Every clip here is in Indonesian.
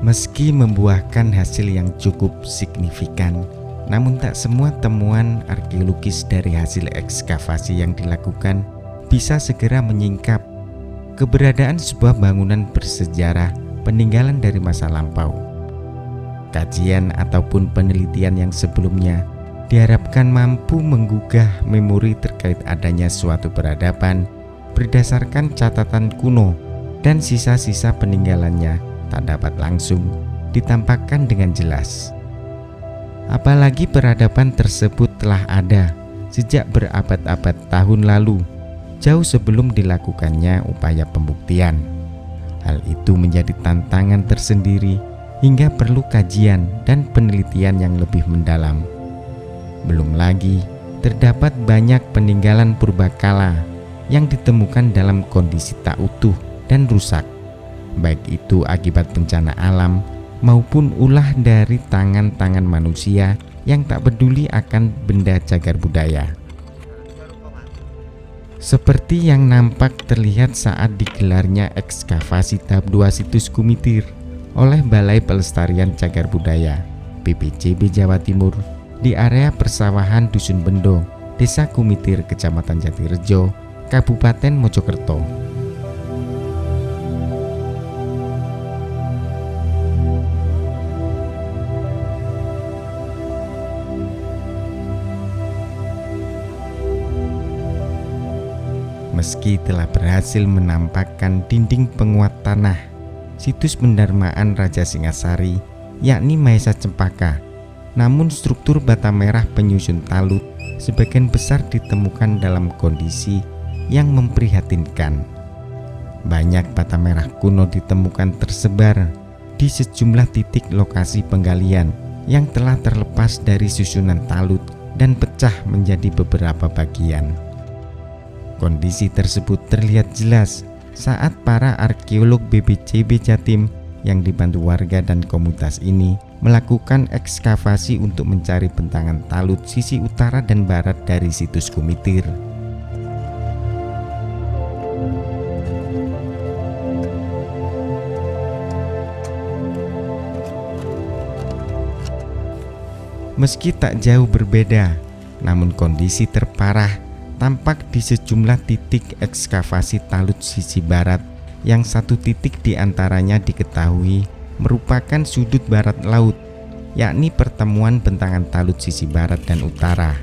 Meski membuahkan hasil yang cukup signifikan, namun tak semua temuan arkeologis dari hasil ekskavasi yang dilakukan bisa segera menyingkap keberadaan sebuah bangunan bersejarah peninggalan dari masa lampau. Kajian ataupun penelitian yang sebelumnya diharapkan mampu menggugah memori terkait adanya suatu peradaban berdasarkan catatan kuno dan sisa-sisa peninggalannya tak dapat langsung ditampakkan dengan jelas. Apalagi peradaban tersebut telah ada sejak berabad-abad tahun lalu, jauh sebelum dilakukannya upaya pembuktian. Hal itu menjadi tantangan tersendiri hingga perlu kajian dan penelitian yang lebih mendalam. Belum lagi terdapat banyak peninggalan purbakala yang ditemukan dalam kondisi tak utuh dan rusak, baik itu akibat bencana alam maupun ulah dari tangan-tangan manusia yang tak peduli akan benda cagar budaya. Seperti yang nampak terlihat saat digelarnya ekskavasi tahap 2 situs Kumitir oleh Balai Pelestarian Cagar Budaya BPCB Jawa Timur di area persawahan Dusun Bendo, Desa Kumitir, Kecamatan Jatirejo, Kabupaten Mojokerto. Meski telah berhasil menampakkan dinding penguat tanah situs pendarmaan Raja Singasari, yakni Mahesa Cempaka, namun struktur bata merah penyusun talut sebagian besar ditemukan dalam kondisi yang memprihatinkan. Banyak bata merah kuno ditemukan tersebar di sejumlah titik lokasi penggalian yang telah terlepas dari susunan talut dan pecah menjadi beberapa bagian. Kondisi tersebut terlihat jelas saat para arkeolog BPCB Jatim yang dibantu warga dan komunitas ini melakukan ekskavasi untuk mencari bentangan talut sisi utara dan barat dari situs Kumitir. Meski tak jauh berbeda, namun kondisi terparah tampak di sejumlah titik ekskavasi talut sisi barat, yang satu titik diantaranya diketahui merupakan sudut barat laut, yakni pertemuan bentangan talut sisi barat dan utara.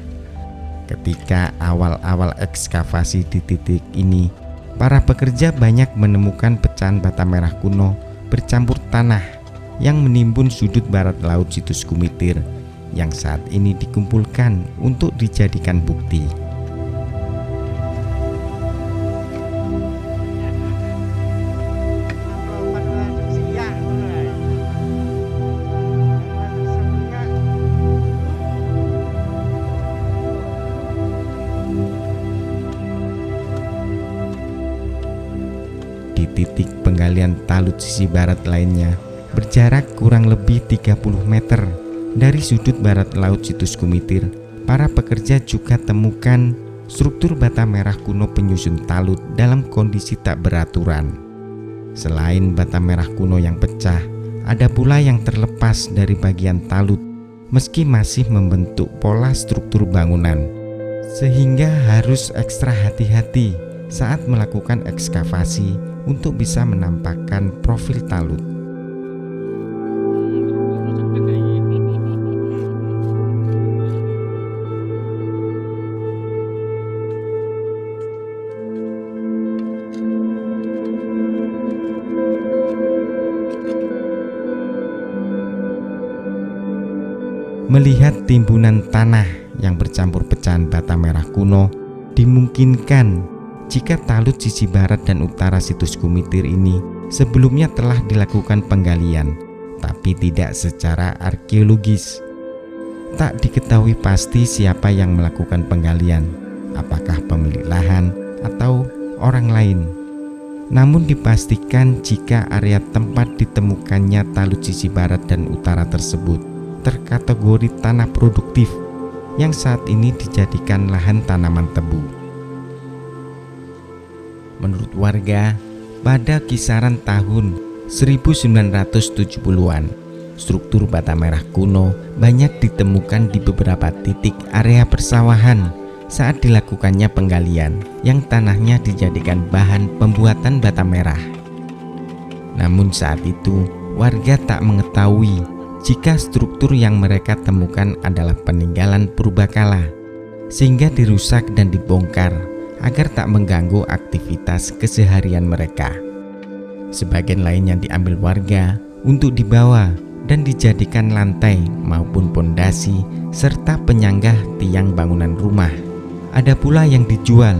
Ketika awal-awal ekskavasi di titik ini, para pekerja banyak menemukan pecahan bata merah kuno bercampur tanah yang menimbun sudut barat laut situs Kumitir yang saat ini dikumpulkan untuk dijadikan bukti. Di titik penggalian talut sisi barat lainnya berjarak kurang lebih 30 meter dari sudut barat laut situs Kumitir, para pekerja juga temukan struktur bata merah kuno penyusun talut dalam kondisi tak beraturan. Selain bata merah kuno yang pecah, ada pula yang terlepas dari bagian talut meski masih membentuk pola struktur bangunan, sehingga harus ekstra hati-hati saat melakukan ekskavasi untuk bisa menampakkan profil talut. Melihat timbunan tanah yang bercampur pecahan bata merah kuno, dimungkinkan jika talut sisi barat dan utara situs Kumitir ini sebelumnya telah dilakukan penggalian, tapi tidak secara arkeologis. Tak diketahui pasti siapa yang melakukan penggalian, apakah pemilik lahan atau orang lain. Namun dipastikan jika area tempat ditemukannya talut sisi barat dan utara tersebut terkategori tanah produktif yang saat ini dijadikan lahan tanaman tebu. Menurut warga, pada kisaran tahun 1970-an, struktur bata merah kuno banyak ditemukan di beberapa titik area persawahan saat dilakukannya penggalian yang tanahnya dijadikan bahan pembuatan bata merah. Namun saat itu warga tak mengetahui jika struktur yang mereka temukan adalah peninggalan purbakala, sehingga dirusak dan dibongkar agar tak mengganggu aktivitas keseharian mereka. Sebagian lain yang diambil warga untuk dibawa dan dijadikan lantai maupun pondasi serta penyanggah tiang bangunan rumah. Ada pula yang dijual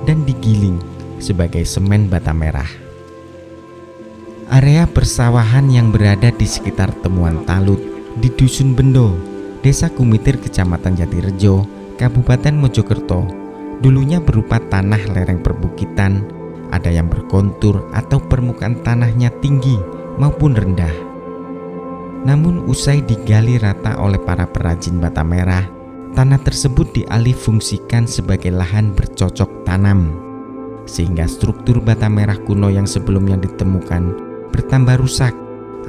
dan digiling sebagai semen bata merah. Area persawahan yang berada di sekitar temuan talut di Dusun Bendo, Desa Kumitir, Kecamatan Jatirejo, Kabupaten Mojokerto, dulunya berupa tanah lereng perbukitan, ada yang berkontur atau permukaan tanahnya tinggi maupun rendah. Namun usai digali rata oleh para perajin bata merah, tanah tersebut dialihfungsikan sebagai lahan bercocok tanam, sehingga struktur bata merah kuno yang sebelumnya ditemukan bertambah rusak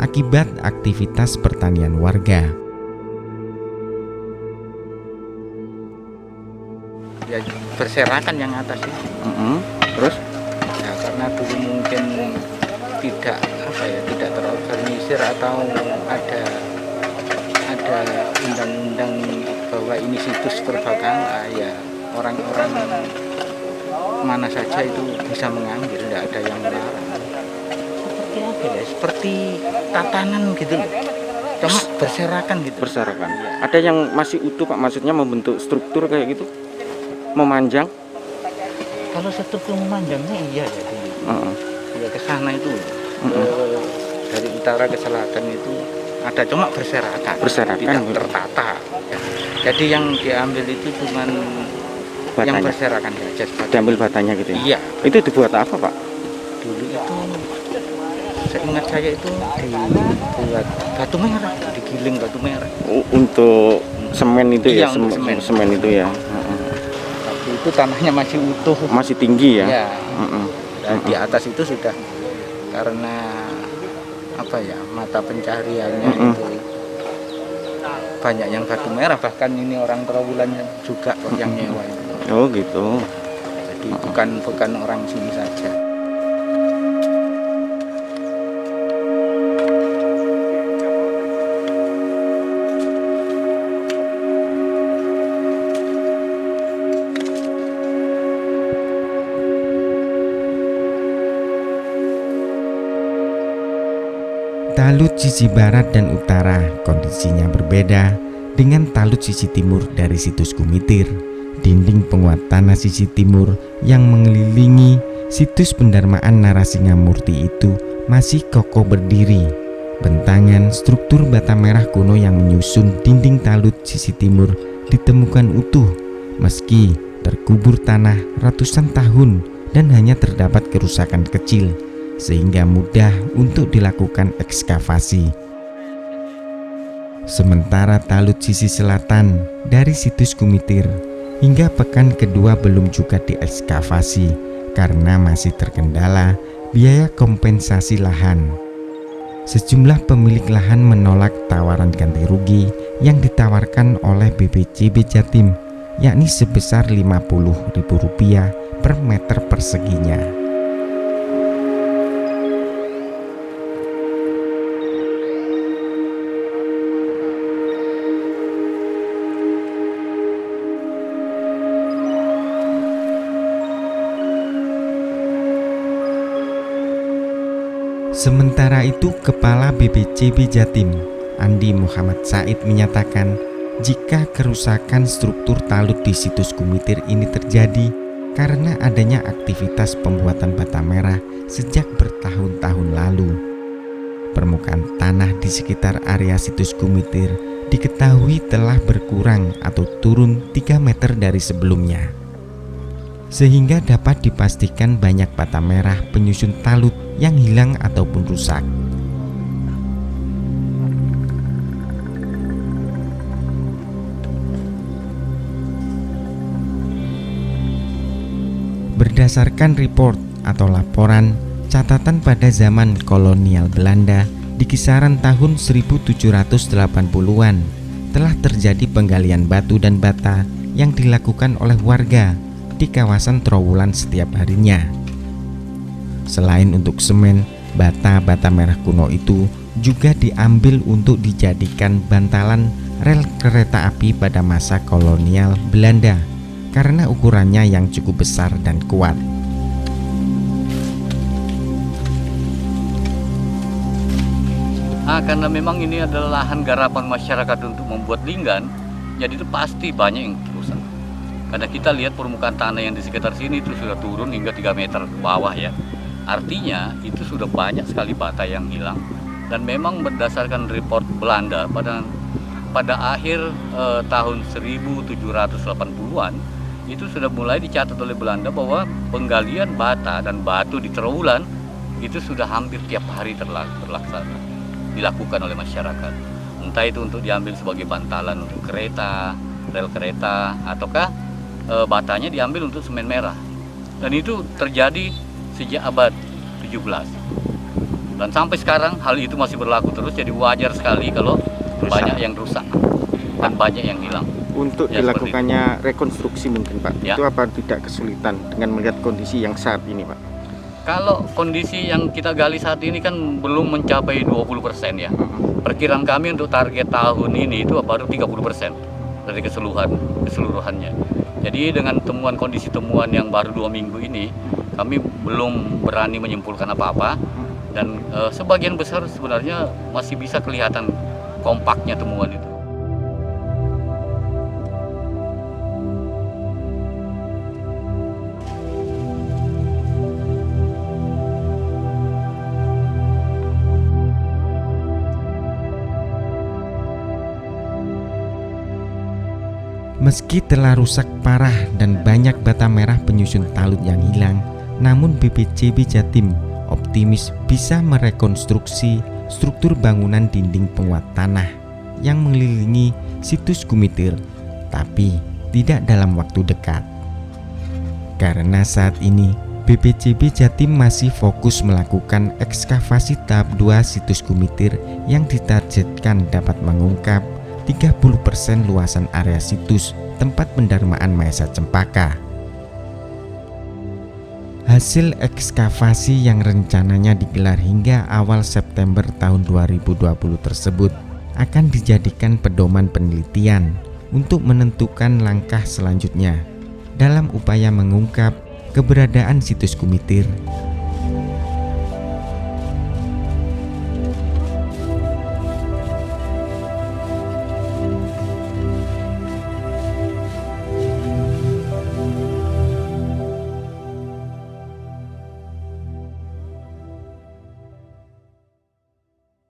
akibat aktivitas pertanian warga. Ya berserakan yang atas itu. Terus? Ya karena dulu mungkin tidak terorganisir atau ada undang-undang bahwa ini situs purbakala, ya orang-orang mana saja itu bisa mengambil, tidak ada yang melarang. Seperti apa ya? Seperti tatanan gitu loh. Cuma berserakan gitu. Berserakan. Ya. Ada yang masih utuh Pak, maksudnya membentuk struktur kayak gitu? Memanjang? Kalau struktur memanjangnya iya ya dulu. Ya ke sana itu. Dari utara ke selatan itu ada, cuma berserakan, tidak tertata ya. Jadi yang diambil itu cuma batanya, yang berserakan saja. Diambil batanya gitu ya? Iya. Itu dibuat apa Pak? Dulu itu seingat saya itu dibuat batu merah, digiling batu merah. Untuk semen itu ya? Semen itu ya? Tapi itu tanahnya masih utuh, masih tinggi ya? Ya. Dan di atas itu sudah karena mata pencahariannya itu banyak yang batu merah, bahkan ini orang trawulannya juga yang nyewa itu. Oh gitu. Jadi bukan orang sini saja. Talut sisi barat dan utara kondisinya berbeda dengan talut sisi timur dari situs Kumitir. Dinding penguat tanah sisi timur yang mengelilingi situs pendarmaan Narasingamurti itu masih kokoh berdiri. Bentangan struktur bata merah kuno yang menyusun dinding talut sisi timur ditemukan utuh meski terkubur tanah ratusan tahun dan hanya terdapat kerusakan kecil, sehingga mudah untuk dilakukan ekskavasi. Sementara talut sisi selatan dari situs Kumitir hingga pekan kedua belum juga diekskavasi karena masih terkendala biaya kompensasi lahan. Sejumlah pemilik lahan menolak tawaran ganti rugi yang ditawarkan oleh BPJB Jatim, yakni sebesar Rp50.000 per meter perseginya. Sementara itu, Kepala BPJB Jatim, Andi Muhammad Said, menyatakan jika kerusakan struktur talut di situs Kumitir ini terjadi karena adanya aktivitas pembuatan bata merah sejak bertahun-tahun lalu. Permukaan tanah di sekitar area situs Kumitir diketahui telah berkurang atau turun 3 meter dari sebelumnya, sehingga dapat dipastikan banyak bata merah penyusun talut yang hilang ataupun rusak. Berdasarkan report atau laporan Catatan pada zaman kolonial Belanda di kisaran tahun 1780-an telah terjadi penggalian batu dan bata yang dilakukan oleh warga di kawasan Trowulan setiap harinya. Selain untuk semen, bata-bata merah kuno itu juga diambil untuk dijadikan bantalan rel kereta api pada masa kolonial Belanda karena ukurannya yang cukup besar dan kuat. Karena memang ini adalah lahan garapan masyarakat untuk membuat linggan, jadi itu pasti banyak yang rusak. Karena kita lihat permukaan tanah yang di sekitar sini itu sudah turun hingga 3 meter ke bawah ya. Artinya itu sudah banyak sekali bata yang hilang. Dan memang berdasarkan report Belanda pada akhir tahun 1780-an itu sudah mulai dicatat oleh Belanda bahwa penggalian bata dan batu di Trowulan itu sudah hampir tiap hari dilakukan oleh masyarakat. Entah itu untuk diambil sebagai bantalan untuk kereta, rel kereta, ataukah batanya diambil untuk semen merah. Dan itu terjadi sejak abad 17. Dan sampai sekarang hal itu masih berlaku terus, jadi wajar sekali kalau banyak yang rusak dan banyak yang hilang. Untuk Ya, dilakukannya rekonstruksi mungkin Pak, Ya. itu apa tidak kesulitan dengan melihat kondisi yang saat ini Pak? Kalau kondisi yang kita gali saat ini kan belum mencapai 20% ya. Perkiraan kami untuk target tahun ini itu baru 30% dari keseluruhannya. Jadi dengan kondisi temuan yang baru 2 minggu ini, kami belum berani menyimpulkan apa-apa. Dan sebagian besar sebenarnya masih bisa kelihatan kompaknya temuan itu. Meski telah rusak parah dan banyak bata merah penyusun talut yang hilang, namun BPCB Jatim optimis bisa merekonstruksi struktur bangunan dinding penguat tanah yang mengelilingi situs Gumitir, tapi tidak dalam waktu dekat. Karena saat ini BPCB Jatim masih fokus melakukan ekskavasi tahap 2 situs Gumitir yang ditargetkan dapat mengungkap 30% luasan area situs tempat pendarmaan Maesa Cempaka. Hasil ekskavasi yang rencananya digelar hingga awal September tahun 2020 tersebut akan dijadikan pedoman penelitian untuk menentukan langkah selanjutnya dalam upaya mengungkap keberadaan situs Gumitir